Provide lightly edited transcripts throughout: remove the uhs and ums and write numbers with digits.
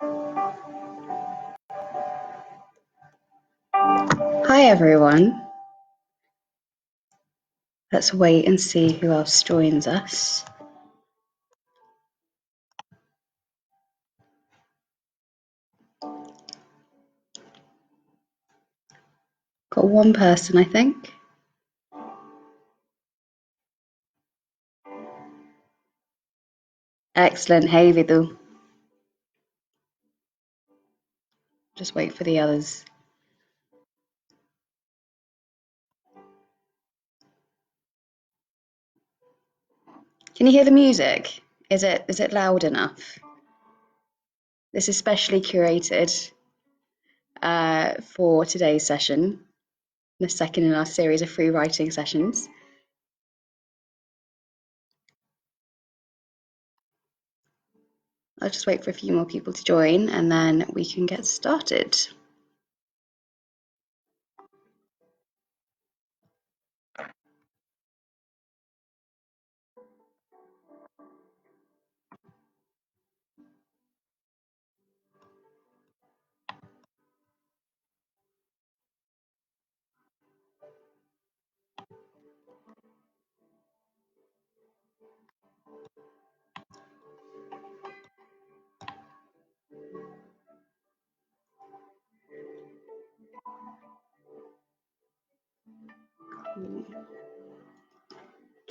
Hi everyone. Let's wait and see who else joins us. Got one person, I think. Excellent. Hey Vidhu. Just wait for the others. Can you hear the music? Is it loud enough? This is specially curated for today's session, the second in our series of free writing sessions. I'll just wait for a few more people to join and then we can get started.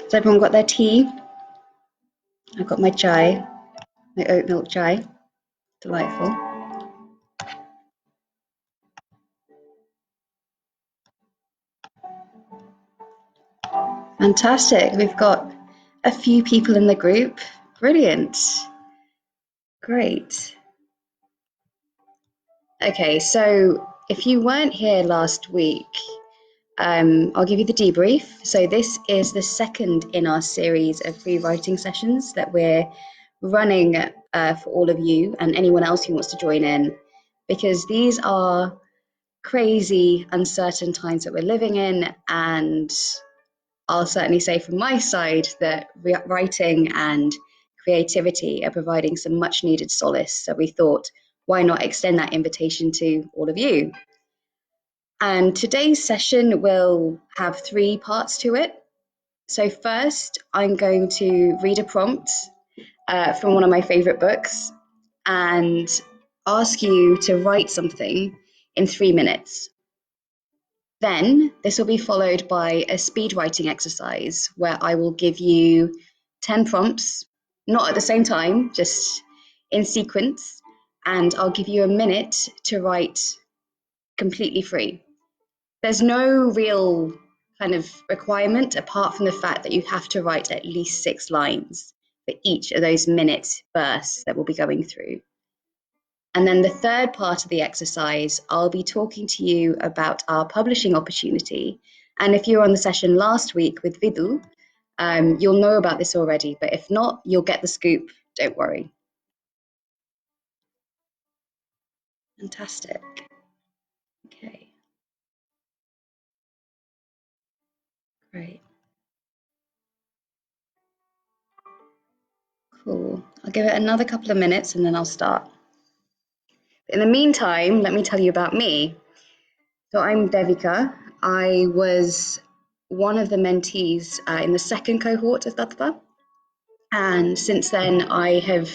Has everyone got their tea? I've got my chai, my oat milk chai. Delightful. Fantastic. We've got a few people in the group. Brilliant. Great. Okay, so if you weren't here last week, I'll give you the debrief. So this is the second in our series of free writing sessions that we're running for all of you and anyone else who wants to join in, because these are crazy, uncertain times that we're living in, and I'll certainly say from my side that writing and creativity are providing some much needed solace. So we thought, why not extend that invitation to all of you? And today's session will have three parts to it. So first, I'm going to read a prompt from one of my favorite books and ask you to write something in 3 minutes. Then this will be followed by a speed writing exercise where I will give you 10 prompts, not at the same time, just in sequence, and I'll give you a minute to write completely free. There's no real kind of requirement apart from the fact that you have to write at least 6 lines for each of those minute bursts that we'll be going through. And then the third part of the exercise, I'll be talking to you about our publishing opportunity. And if you were on the session last week with Vidhu, you'll know about this already, but if not, you'll get the scoop, don't worry. Fantastic. Okay. Great. Cool. I'll give it another couple of minutes and then I'll start. In the meantime, let me tell you about me. So I'm Devika. I was one of the mentees in the second cohort of Tattva. And since then, I have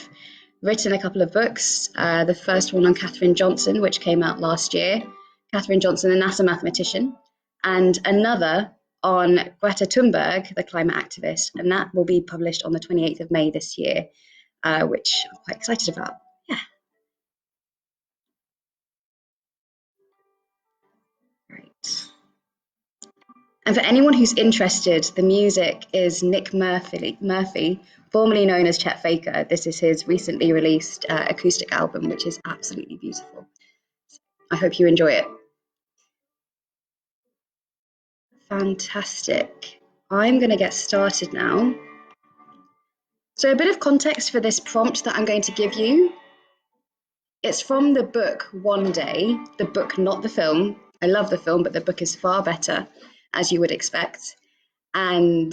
written a couple of books. The first one on Katherine Johnson, which came out last year, Katherine Johnson, the NASA mathematician, and another on Greta Thunberg, the climate activist. And that will be published on the 28th of May this year, which I'm quite excited about. Yeah. Right. And for anyone who's interested, the music is Nick Murphy, formerly known as Chet Faker. This is his recently released acoustic album, which is absolutely beautiful. I hope you enjoy it. Fantastic. I'm going to get started now. So a bit of context for this prompt that I'm going to give you. It's from the book One Day, the book, not the film. I love the film, but the book is far better, as you would expect. And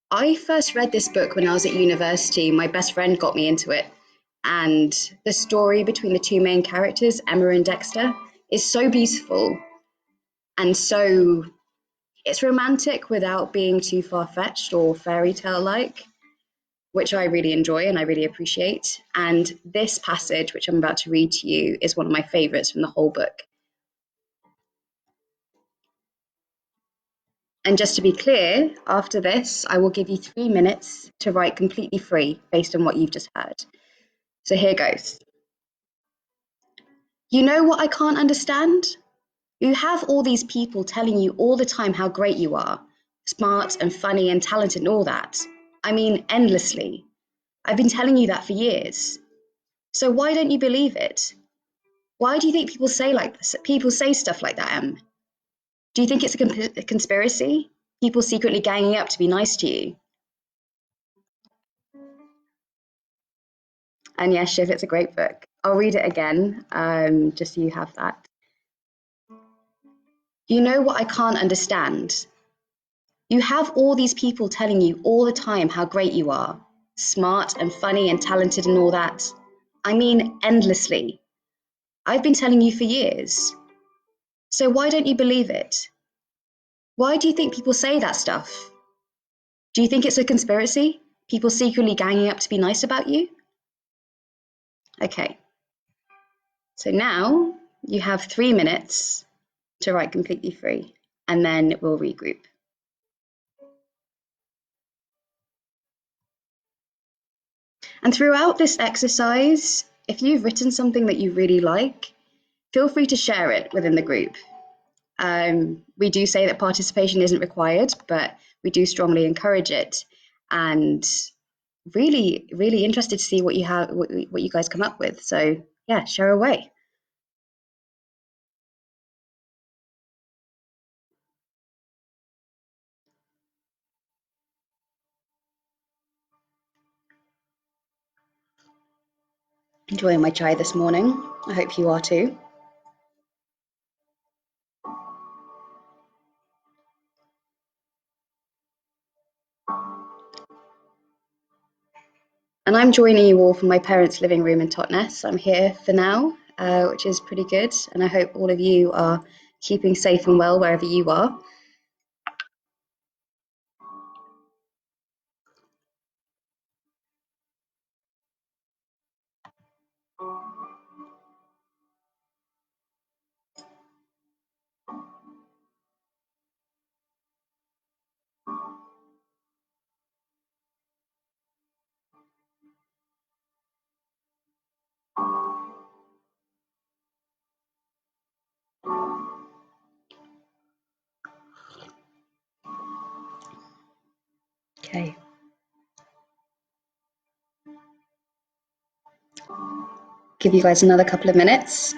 I first read this book when I was at university. My best friend got me into it. And the story between the two main characters, Emma and Dexter, is so beautiful and so it's romantic without being too far-fetched or fairy tale like, which I really enjoy and I really appreciate. And this passage, which I'm about to read to you, is one of my favorites from the whole book. And just to be clear, after this, I will give you 3 minutes to write completely free based on what you've just heard. So here goes. You know what I can't understand? You have all these people telling you all the time how great you are, smart and funny and talented and all that. I mean, endlessly. I've been telling you that for years. So why don't you believe it? Why do you think people say like this? People say stuff like that, Em? Do you think it's a conspiracy? People secretly ganging up to be nice to you? And yes, Shiv, it's a great book. I'll read it again, just so you have that. You know what I can't understand? You have all these people telling you all the time how great you are, smart and funny and talented and all that. I mean, endlessly. I've been telling you for years. So why don't you believe it? Why do you think people say that stuff? Do you think it's a conspiracy? People secretly ganging up to be nice about you? Okay, so now you have 3 minutes to write completely free, and then we'll regroup. And throughout this exercise, if you've written something that you really like, feel free to share it within the group. We do say that participation isn't required, but we do strongly encourage it. And really, really interested to see what you guys come up with. So yeah, share away. Enjoying my chai this morning. I hope you are too. And I'm joining you all from my parents' living room in Totnes. I'm here for now, which is pretty good. And I hope all of you are keeping safe and well wherever you are. Okay. Give you guys another couple of minutes.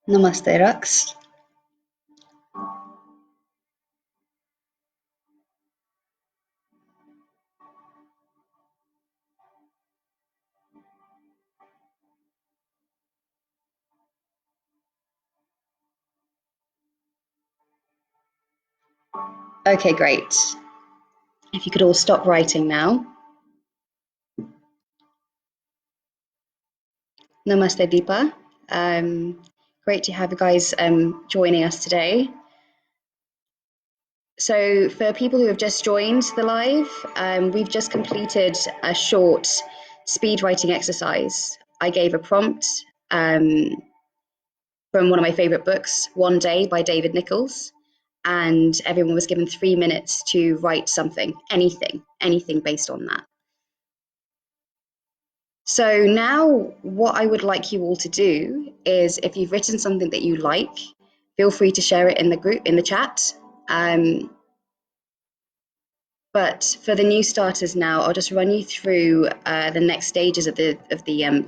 Namaste, Rux. Okay, great. If you could all stop writing now. Namaste, Deepa. Great to have you guys joining us today. So for people who have just joined the live, we've just completed a short speed writing exercise. I gave a prompt from one of my favorite books, One Day by David Nichols, and everyone was given 3 minutes to write something, anything based on that. So now what I would like you all to do is, if you've written something that you like, feel free to share it in the group, in the chat. But for the new starters now, I'll just run you through the next stages of the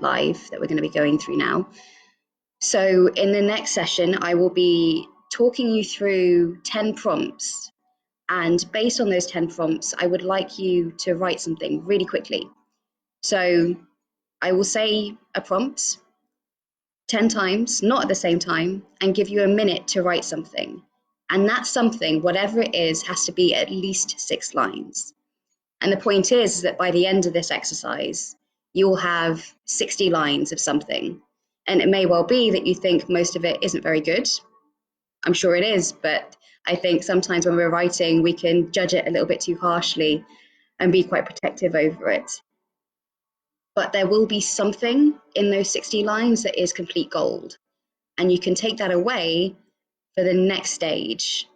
live that we're going to be going through now. So in the next session, I will be talking you through 10 prompts. And based on those 10 prompts, I would like you to write something really quickly. So I will say a prompt, 10 times, not at the same time, and give you a minute to write something. And that something, whatever it is, has to be at least 6 lines. And the point is that by the end of this exercise, you'll have 60 lines of something. And it may well be that you think most of it isn't very good. I'm sure it is, but I think sometimes when we're writing, we can judge it a little bit too harshly and be quite protective over it. But there will be something in those 60 lines that is complete gold. And you can take that away for the next stage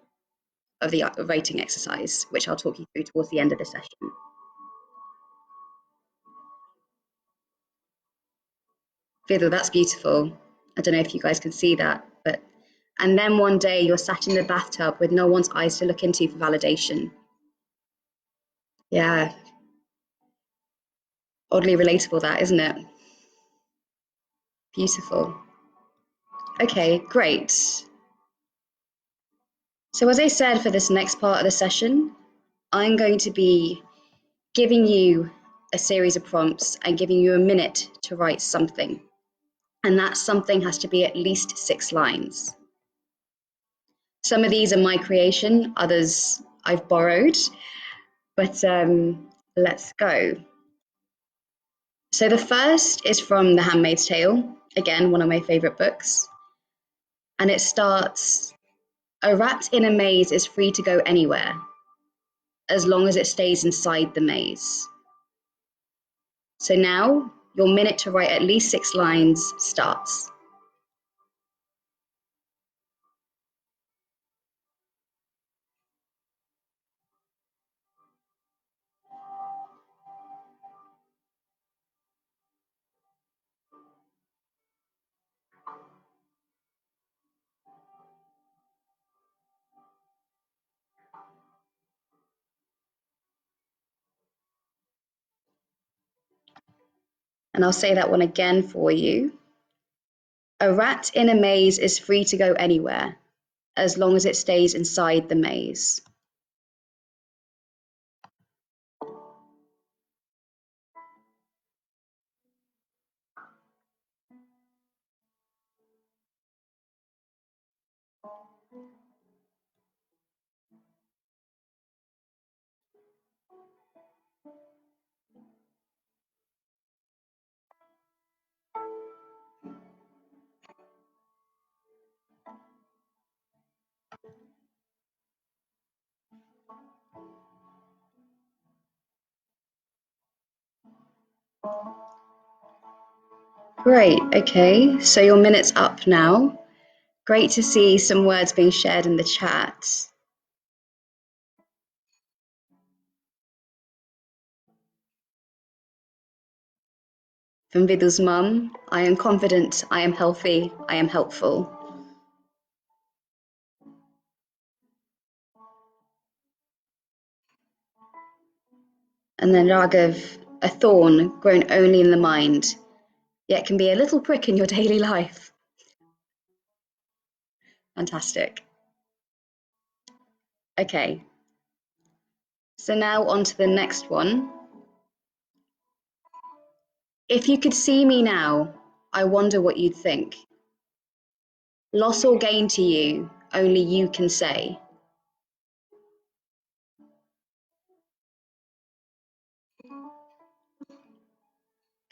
of the writing exercise, which I'll talk you through towards the end of the session. Vidal, that's beautiful. I don't know if you guys can see that, but and then one day you're sat in the bathtub with no one's eyes to look into for validation. Yeah, oddly relatable that, isn't it? Beautiful. Okay, great. So as I said, for this next part of the session, I'm going to be giving you a series of prompts and giving you a minute to write something. And that something has to be at least 6 lines. Some of these are my creation, others I've borrowed, but let's go. So the first is from The Handmaid's Tale, again, one of my favorite books. And it starts, "A rat in a maze is free to go anywhere, as long as it stays inside the maze." So now your minute to write at least 6 lines starts. And I'll say that one again for you. A rat in a maze is free to go anywhere, as long as it stays inside the maze. Great, okay, so your minute's up now. Great to see some words being shared in the chat. From Vidal's mum, "I am confident, I am healthy, I am helpful." And then Raghav, "A thorn grown only in the mind, yet can be a little prick in your daily life." Fantastic. Okay, so now on to the next one. "If you could see me now, I wonder what you'd think. Loss or gain to you, only you can say."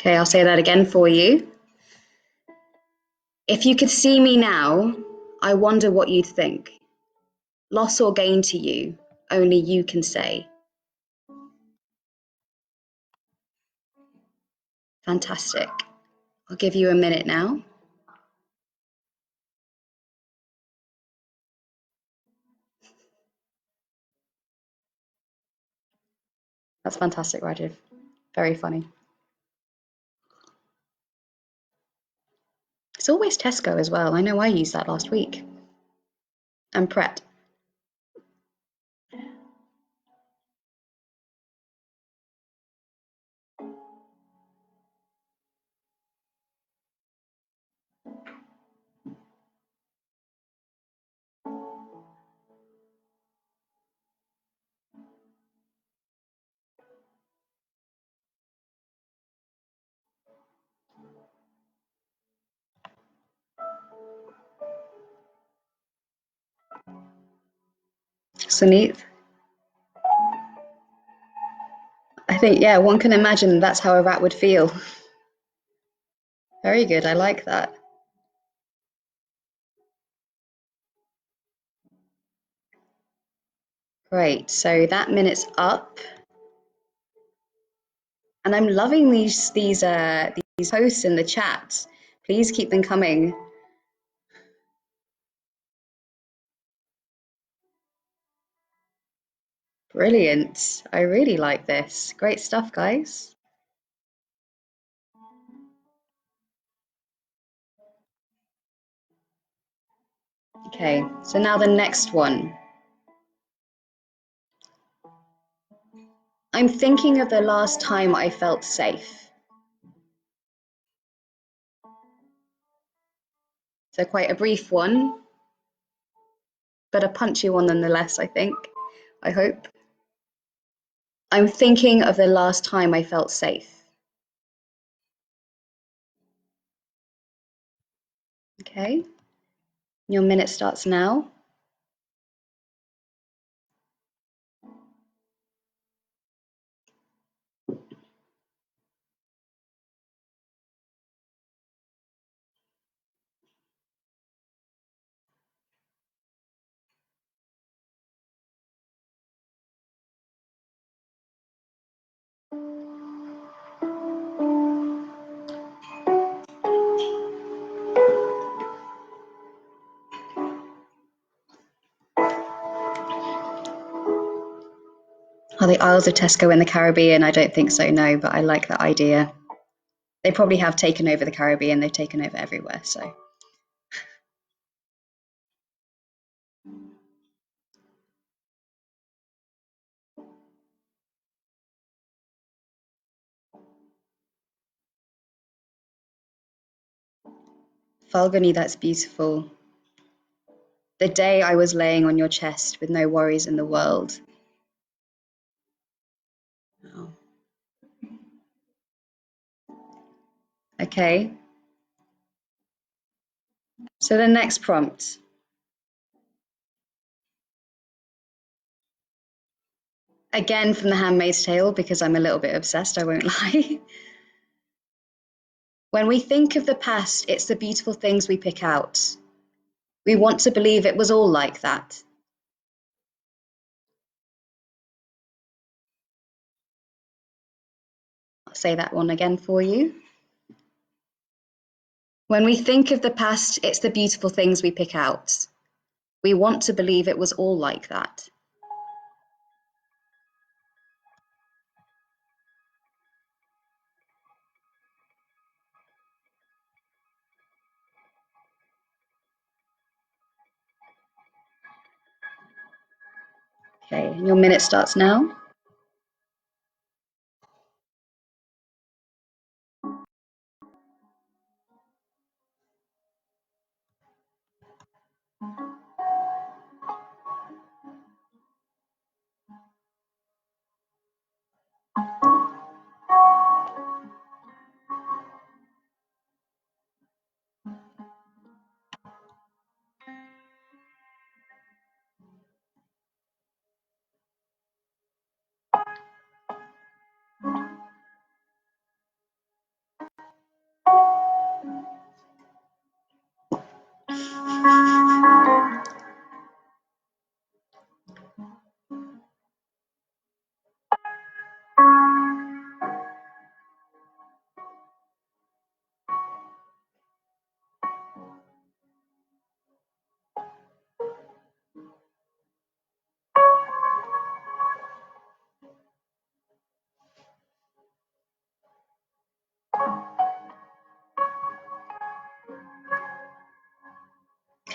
Okay, I'll say that again for you. "If you could see me now, I wonder what you'd think. Loss or gain to you, only you can say." Fantastic. I'll give you a minute now. That's fantastic, Rajiv. Very funny. It's always Tesco as well. I know I used that last week. And Pret. Sunit. I think, yeah, one can imagine that's how a rat would feel. Very good. I like that. Great. So that minute's up. And I'm loving these posts in the chat. Please keep them coming. Brilliant. I really like this. Great stuff, guys. Okay, so now the next one. I'm thinking of the last time I felt safe. So quite a brief one, but a punchy one nonetheless, I think. I hope. I'm thinking of the last time I felt safe. Okay, your minute starts now. Are the Isles of Tesco in the Caribbean? I don't think so, no, but I like that idea. They probably have taken over the Caribbean, they've taken over everywhere, so. Falguni, that's beautiful. The day I was laying on your chest with no worries in the world. Oh. Okay. So the next prompt. Again from The Handmaid's Tale, because I'm a little bit obsessed, I won't lie. When we think of the past, it's the beautiful things we pick out. We want to believe it was all like that. I'll say that one again for you. When we think of the past, it's the beautiful things we pick out. We want to believe it was all like that. Okay, and your minute starts now.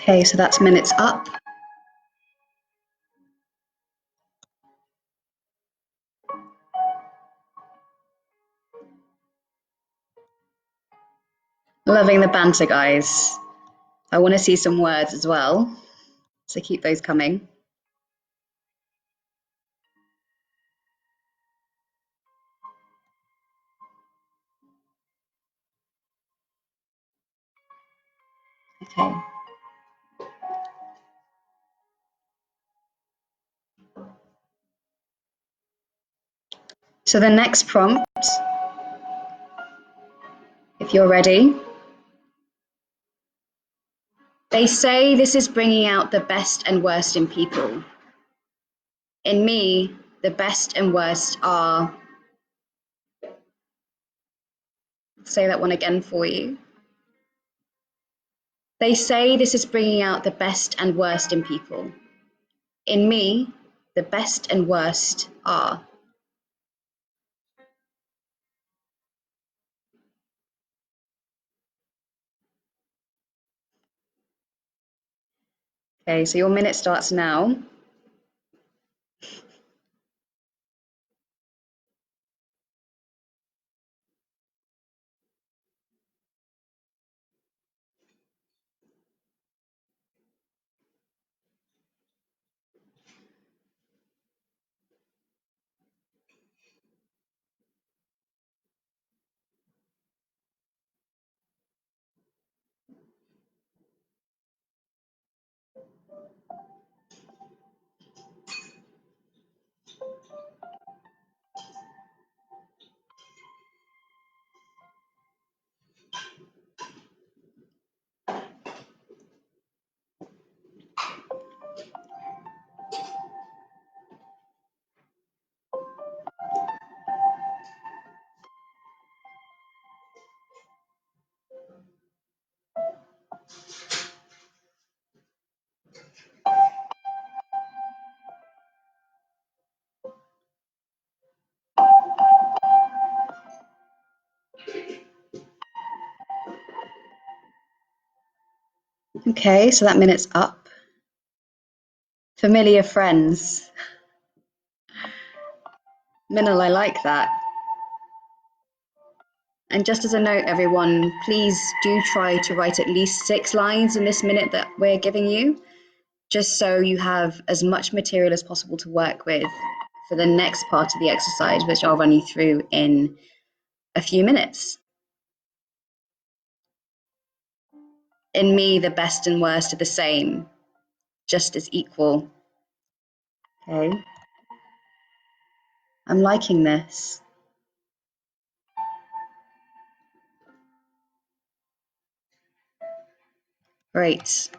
Okay, so that's minutes up. Loving the banter, guys. I want to see some words as well, so keep those coming. Okay. So the next prompt, if you're ready. They say this is bringing out the best and worst in people. In me, the best and worst are. I'll say that one again for you. They say this is bringing out the best and worst in people. In me, the best and worst are. Okay, so your minute starts now. Okay, so that minute's up. Familiar friends. Minal, I like that. And just as a note, everyone, please do try to write at least 6 lines in this minute that we're giving you, just so you have as much material as possible to work with for the next part of the exercise, which I'll run you through in a few minutes. In me, the best and worst are the same, just as equal. Okay. I'm liking this. Great.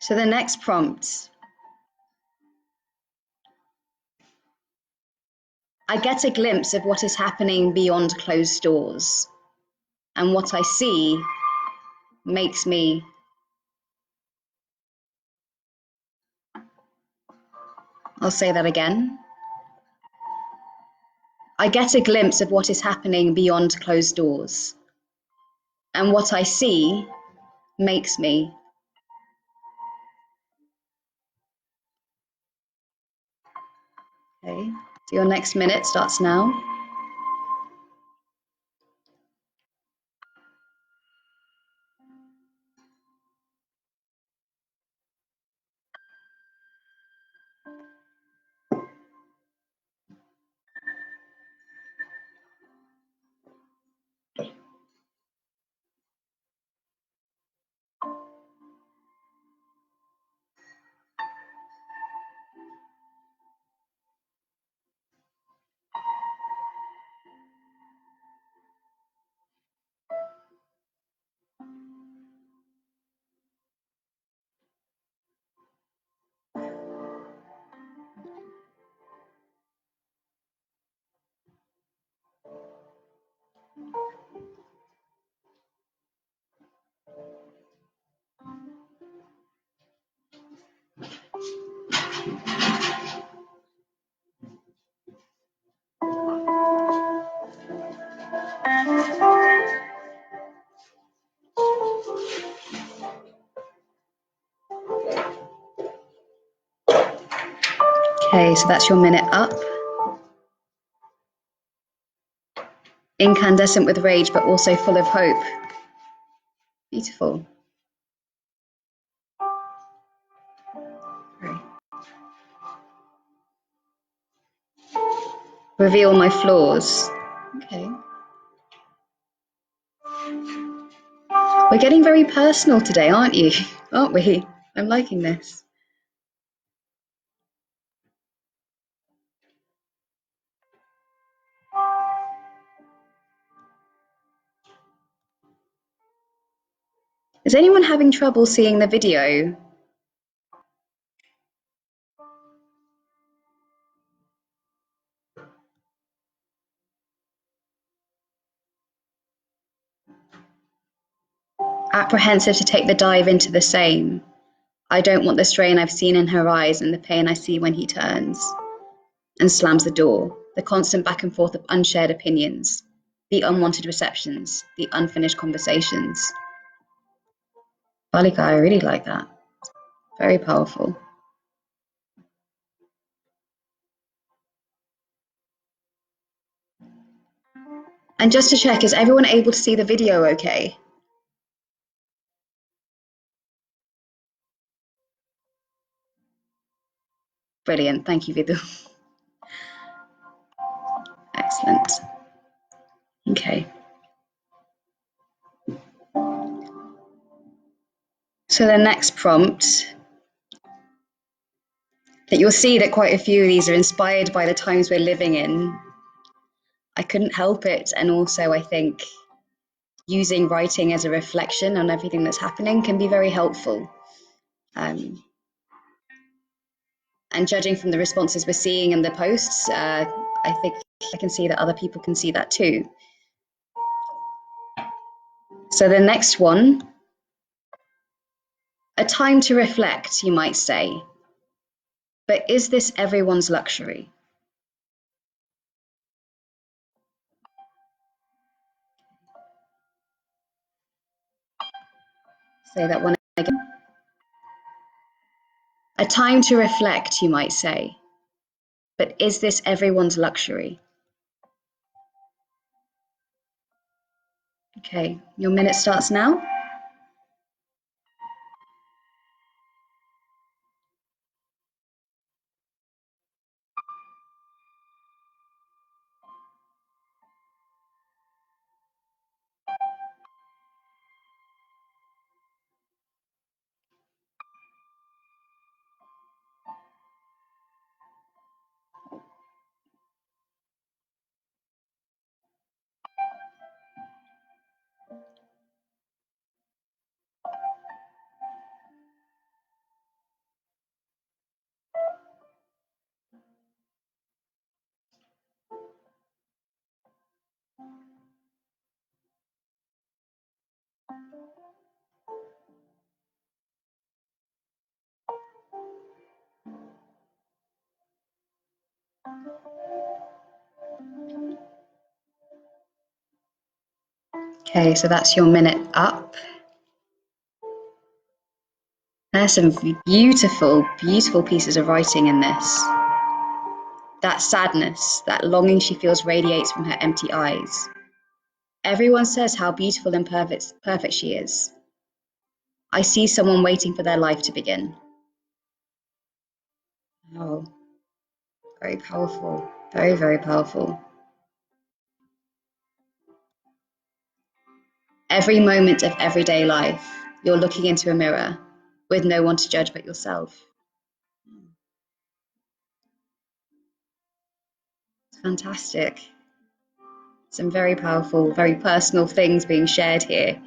So the next prompt. I get a glimpse of what is happening beyond closed doors, and what I see makes me. I'll say that again. I get a glimpse of what is happening beyond closed doors, and what I see makes me. Okay, so your next minute starts now. Okay, so that's your minute up. Incandescent with rage, but also full of hope. Beautiful. Great. Reveal my flaws. Okay. We're getting very personal today, aren't you? Aren't we? I'm liking this. Is anyone having trouble seeing the video? Apprehensive to take the dive into the same. I don't want the strain I've seen in her eyes and the pain I see when he turns and slams the door. The constant back and forth of unshared opinions, the unwanted receptions, the unfinished conversations. Balika, I really like that. Very powerful. And just to check, is everyone able to see the video okay? Brilliant. Thank you, Vidhu. Excellent. Okay. So the next prompt, that you'll see that quite a few of these are inspired by the times we're living in. I couldn't help it. And also, I think using writing as a reflection on everything that's happening can be very helpful. And judging from the responses we're seeing in the posts, I think I can see that other people can see that too. So the next one, a time to reflect, you might say. But is this everyone's luxury? Say that one again. A time to reflect, you might say. But is this everyone's luxury? Okay, your minute starts now. Okay, so that's your minute up. There's some beautiful, beautiful pieces of writing in this. That sadness, that longing she feels radiates from her empty eyes. Everyone says how beautiful and perfect she is. I see someone waiting for their life to begin. Oh, very powerful. Very, very powerful. Every moment of everyday life, you're looking into a mirror with no one to judge but yourself. It's fantastic. Some very powerful, very personal things being shared here.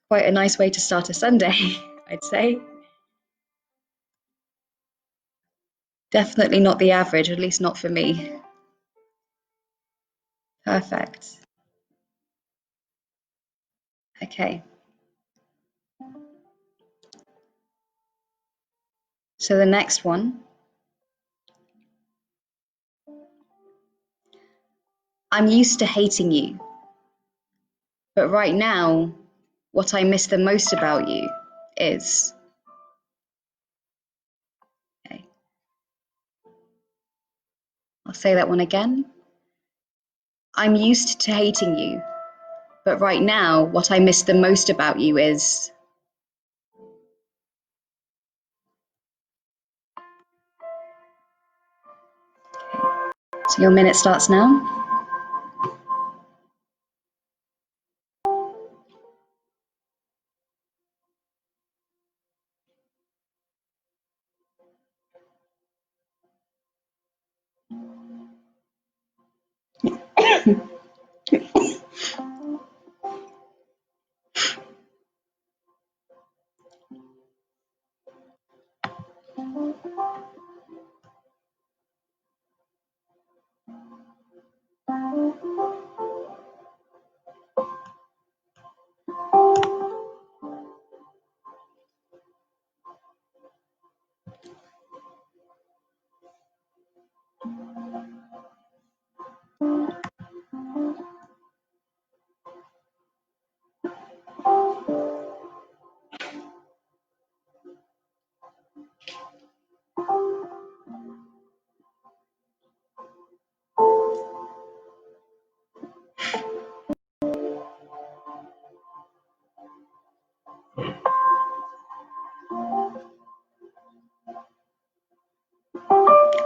Quite a nice way to start a Sunday, I'd say. Definitely not the average, at least not for me. Perfect. Okay. So the next one, I'm used to hating you, but right now, what I miss the most about you is. Okay. I'll say that one again. I'm used to hating you, but right now, what I miss the most about you is. So your minute starts now.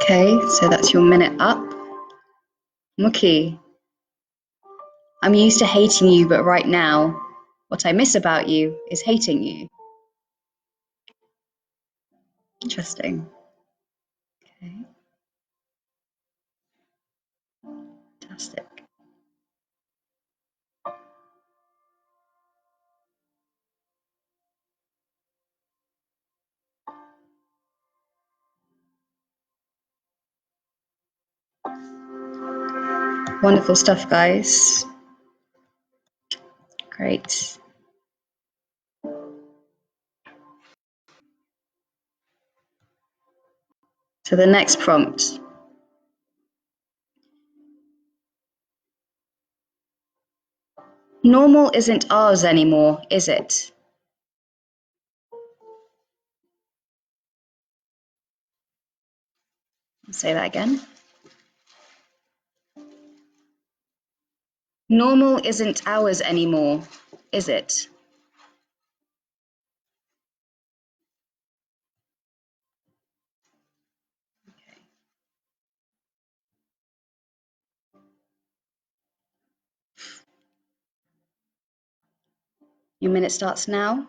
Okay, so that's your minute up. Mookie, I'm used to hating you, but right now, what I miss about you is hating you. Interesting. Okay, fantastic. Wonderful stuff, guys. Great. So the next prompt. Normal isn't ours anymore, is it? I'll say that again. Normal isn't ours anymore, is it? Your minute starts now.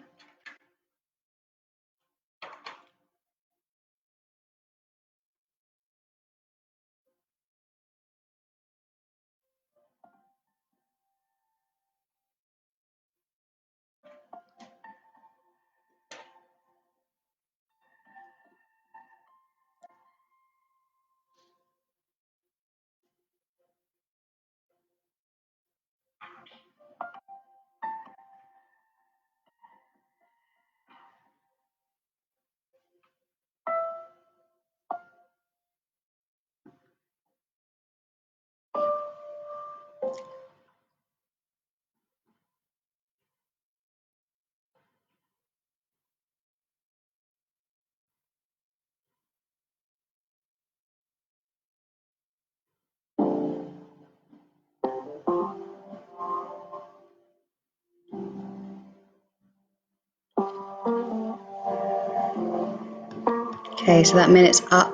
Okay, so that minute's up.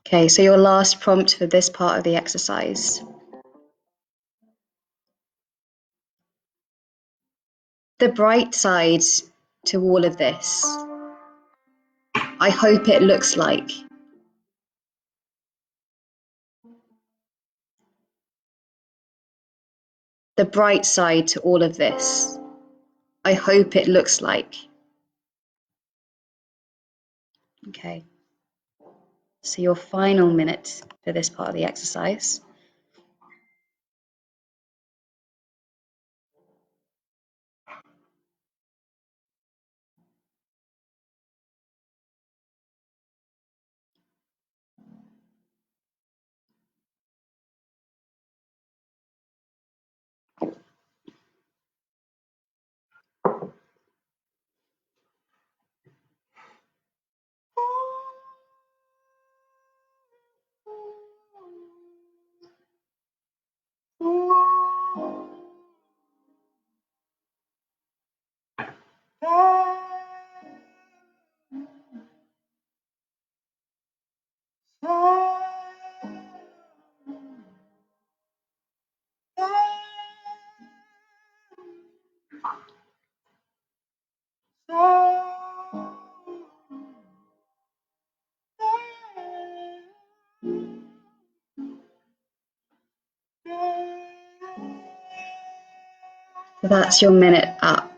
Okay, so your last prompt for this part of the exercise. The bright side to all of this. I hope it looks like. The bright side to all of this. I hope it looks like. Okay. So your final minute for this part of the exercise. So that's your minute up.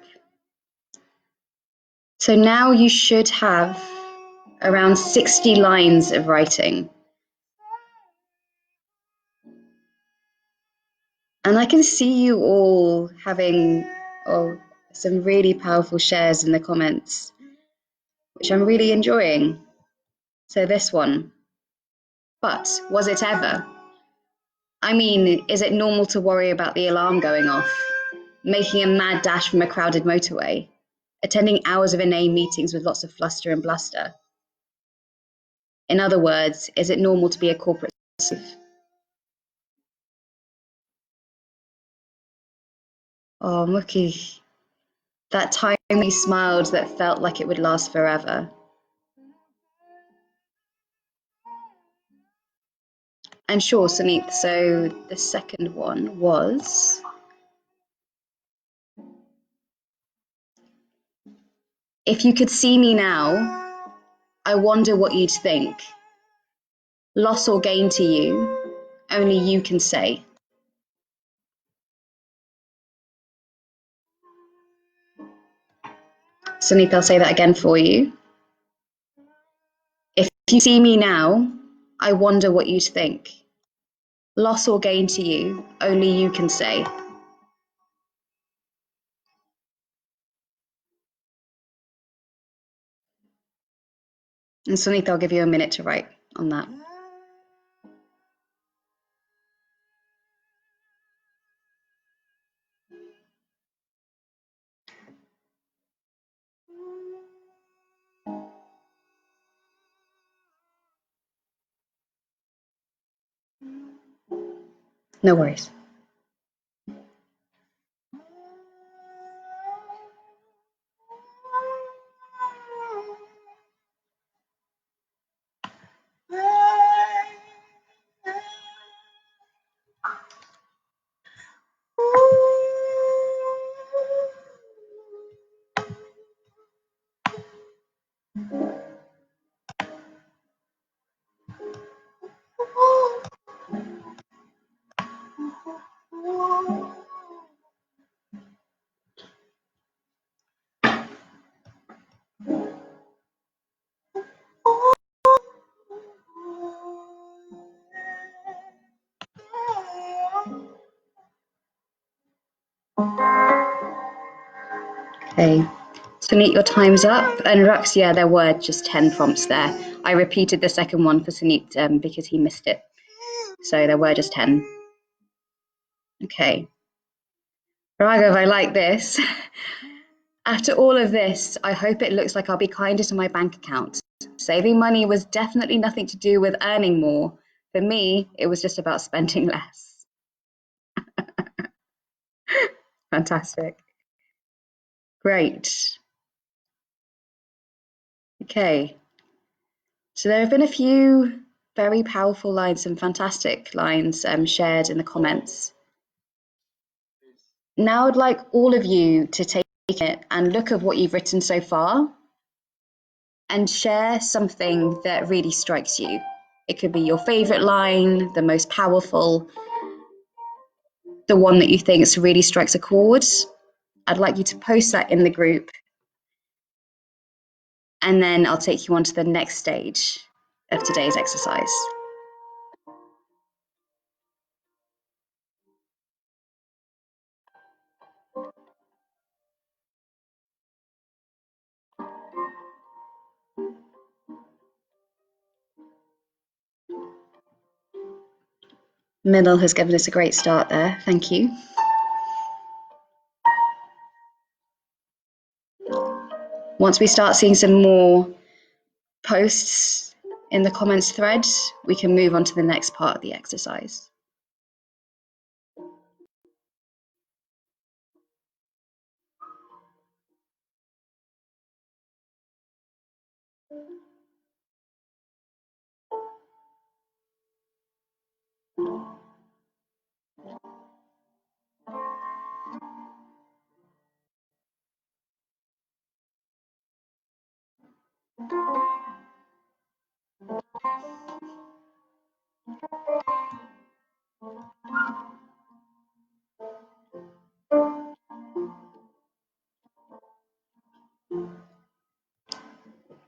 So now you should have around 60 lines of writing. And I can see you all having some really powerful shares in the comments, which I'm really enjoying. So this one. But was it ever? I mean, is it normal to worry about the alarm going off? Making a mad dash from a crowded motorway? Attending hours of inane meetings with lots of fluster and bluster? In other words, is it normal to be a corporate slave? Oh, Mookie, that time we smiled that felt like it would last forever. And sure, Suneet, so the second one was if you could see me now, I wonder what you'd think. Loss or gain to you, only you can say. Suneet, I'll say that again for you. If you see me now, I wonder what you'd think. Loss or gain to you, only you can say. And Sunita, I'll give you a minute to write on that. No worries. Okay. Sunit, your time's up. And Rux, yeah, there were just 10 prompts there. I repeated the second one for Sunit because he missed it. So there were just 10. Okay. Raghav, I like this. After all of this, I hope it looks like I'll be kinder to my bank account. Saving money was definitely nothing to do with earning more. For me, it was just about spending less. Fantastic. Great. Okay. So there have been a few very powerful lines and fantastic lines shared in the comments. Now I'd like all of you to take it and look at what you've written so far and share something that really strikes you. It could be your favorite line, the most powerful, the one that you think really strikes a chord. I'd like you to post that in the group, and then I'll take you on to the next stage of today's exercise. Middle has given us a great start there. Thank you. Once we start seeing some more posts in the comments thread, we can move on to the next part of the exercise.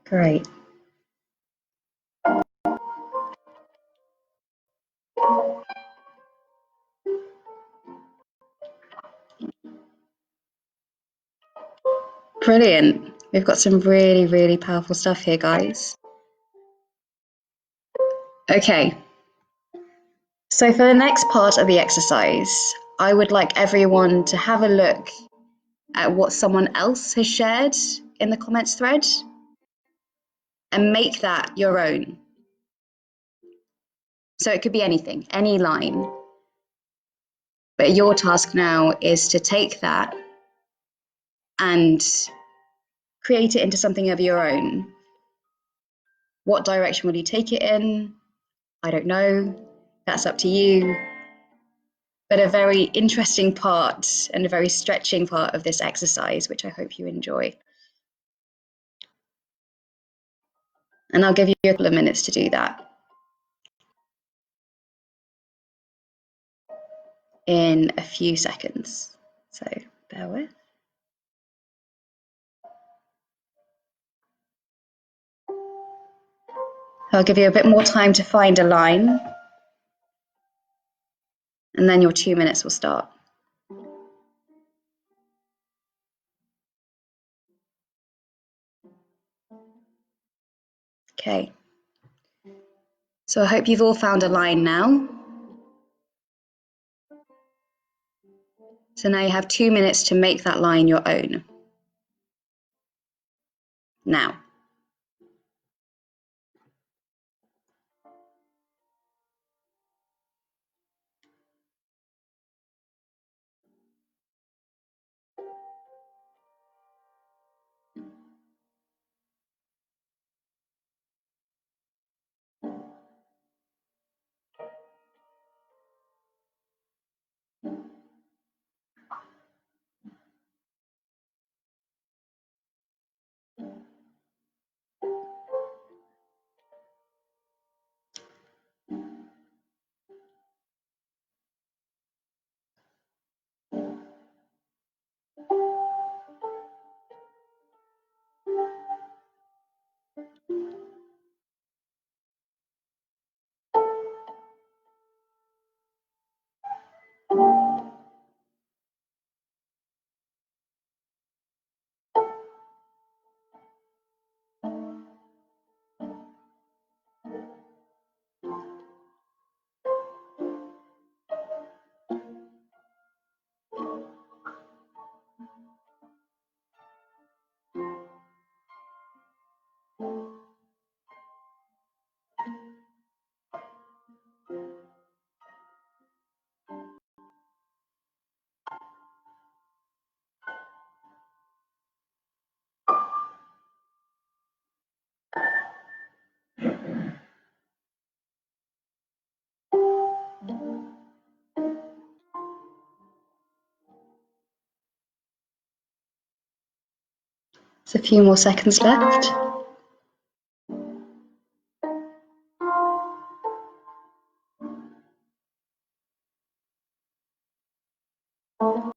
Great. Brilliant. We've got some really, really powerful stuff here, guys. Okay, so for the next part of the exercise, I would like everyone to have a look at what someone else has shared in the comments thread and make that your own. So it could be anything, any line. But your task now is to take that and create it into something of your own. What direction will you take it in? I don't know. That's up to you. But a very interesting part and a very stretching part of this exercise, which I hope you enjoy. And I'll give you a couple of minutes to do that in a few seconds. So bear with. I'll give you a bit more time to find a line, and then your 2 minutes will start. Okay. So I hope you've all found a line now. So now you have 2 minutes to make that line your own. Now. There's a few more seconds left. And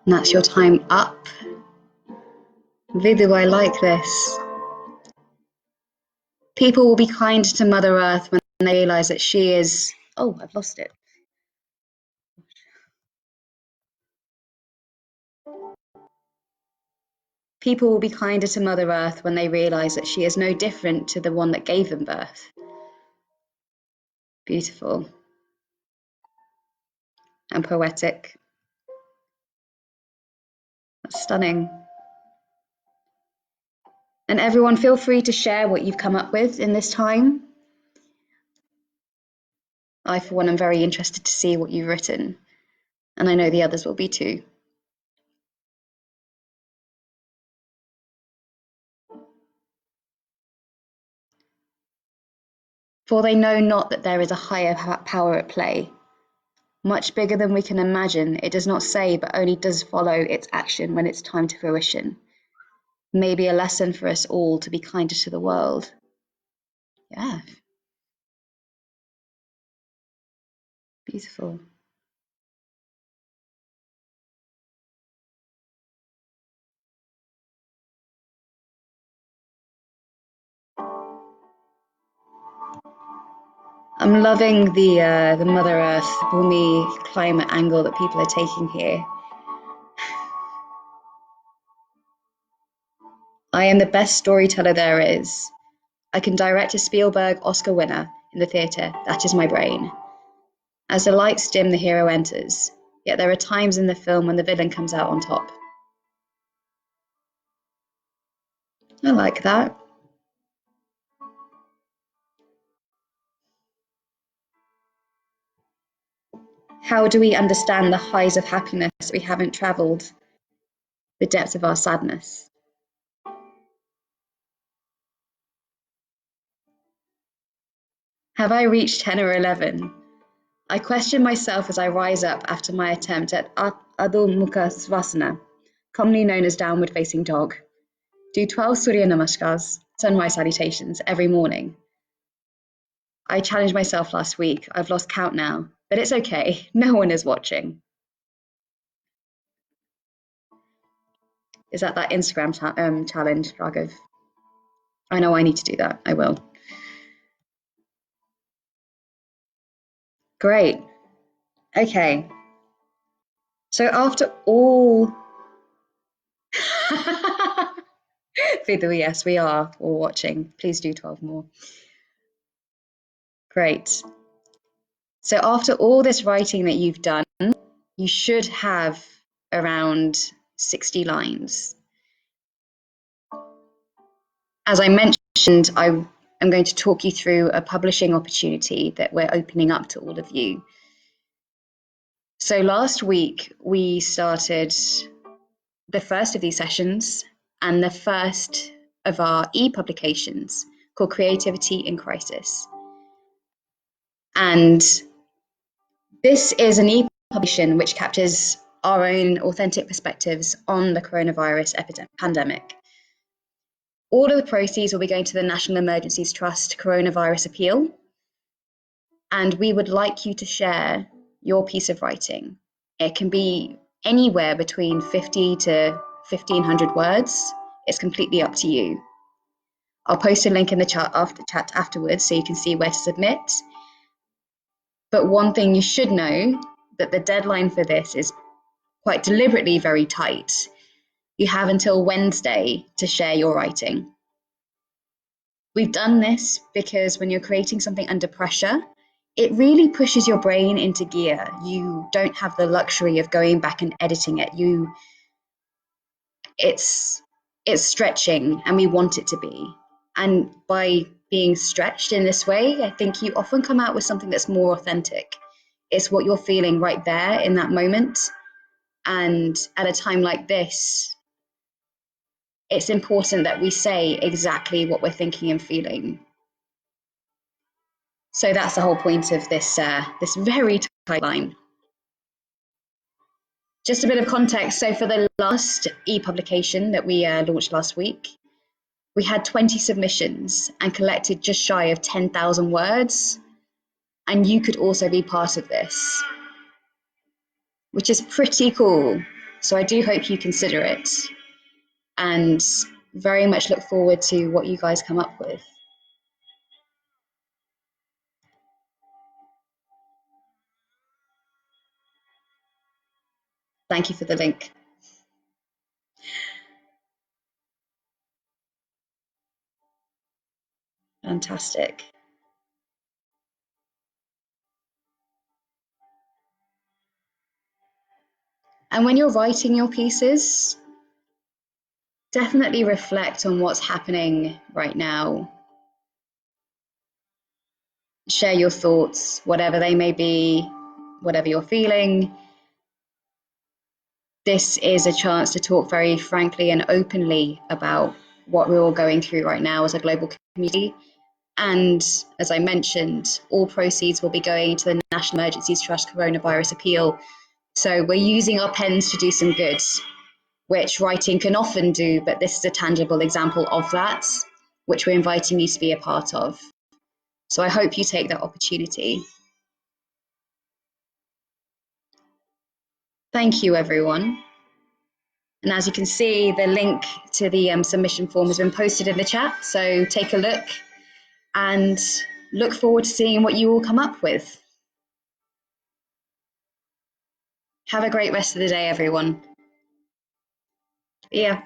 that's your time up. Vidhu, I like this. People will be kind to Mother Earth when they realise that she is... Oh, I've lost it. People will be kinder to Mother Earth when they realise that she is no different to the one that gave them birth. Beautiful. And poetic. That's stunning. And everyone, feel free to share what you've come up with in this time. I, for one, am very interested to see what you've written, and I know the others will be too. For they know not that there is a higher power at play, much bigger than we can imagine. It does not say, but only does follow its action when it's time to fruition. Maybe a lesson for us all to be kinder to the world. Yeah. Beautiful. I'm loving the Mother Earth, Bhumi climate angle that people are taking here. I am the best storyteller there is. I can direct a Spielberg Oscar winner in the theatre. That is my brain. As the lights dim, the hero enters. Yet there are times in the film when the villain comes out on top. I like that. How do we understand the highs of happiness we haven't travelled the depths of our sadness? Have I reached 10 or 11? I question myself as I rise up after my attempt at Adho Mukha Svasana, commonly known as downward facing dog. Do 12 Surya Namaskars, sunrise salutations, every morning. I challenged myself last week. I've lost count now, but it's okay. No one is watching. Is that Instagram challenge, Raghav? I know I need to do that. I will. Great. Okay. So after all, Vidu, yes, we are all watching. Please do 12 more. Great. So after all this writing that you've done, you should have around 60 lines. As I mentioned, I am going to talk you through a publishing opportunity that we're opening up to all of you. So last week, we started the first of these sessions and the first of our e-publications called Creativity in Crisis. And this is an e-publication which captures our own authentic perspectives on the coronavirus pandemic. All of the proceeds will be going to the National Emergencies Trust Coronavirus Appeal. And we would like you to share your piece of writing. It can be anywhere between 50 to 1,500 words. It's completely up to you. I'll post a link in the chat afterwards so you can see where to submit. But one thing you should know, that the deadline for this is quite deliberately very tight. You have until Wednesday to share your writing. We've done this because when you're creating something under pressure, it really pushes your brain into gear. You don't have the luxury of going back and editing it. It's stretching, and we want it to be. And by being stretched in this way, I think you often come out with something that's more authentic. It's what you're feeling right there in that moment. And at a time like this, it's important that we say exactly what we're thinking and feeling. So that's the whole point of this very tight line. Just a bit of context. So for the last e-publication that we launched last week, we had 20 submissions and collected just shy of 10,000 words. And you could also be part of this, which is pretty cool. So I do hope you consider it and very much look forward to what you guys come up with. Thank you for the link. Fantastic. And when you're writing your pieces, definitely reflect on what's happening right now. Share your thoughts, whatever they may be, whatever you're feeling. This is a chance to talk very frankly and openly about what we're all going through right now as a global community. And as I mentioned, all proceeds will be going to the National Emergencies Trust Coronavirus Appeal. So we're using our pens to do some good, which writing can often do, but this is a tangible example of that, which we're inviting you to be a part of. So I hope you take that opportunity. Thank you, everyone. And as you can see, the link to the submission form has been posted in the chat. So take a look and look forward to seeing what you all come up with. Have a great rest of the day, everyone. Yeah.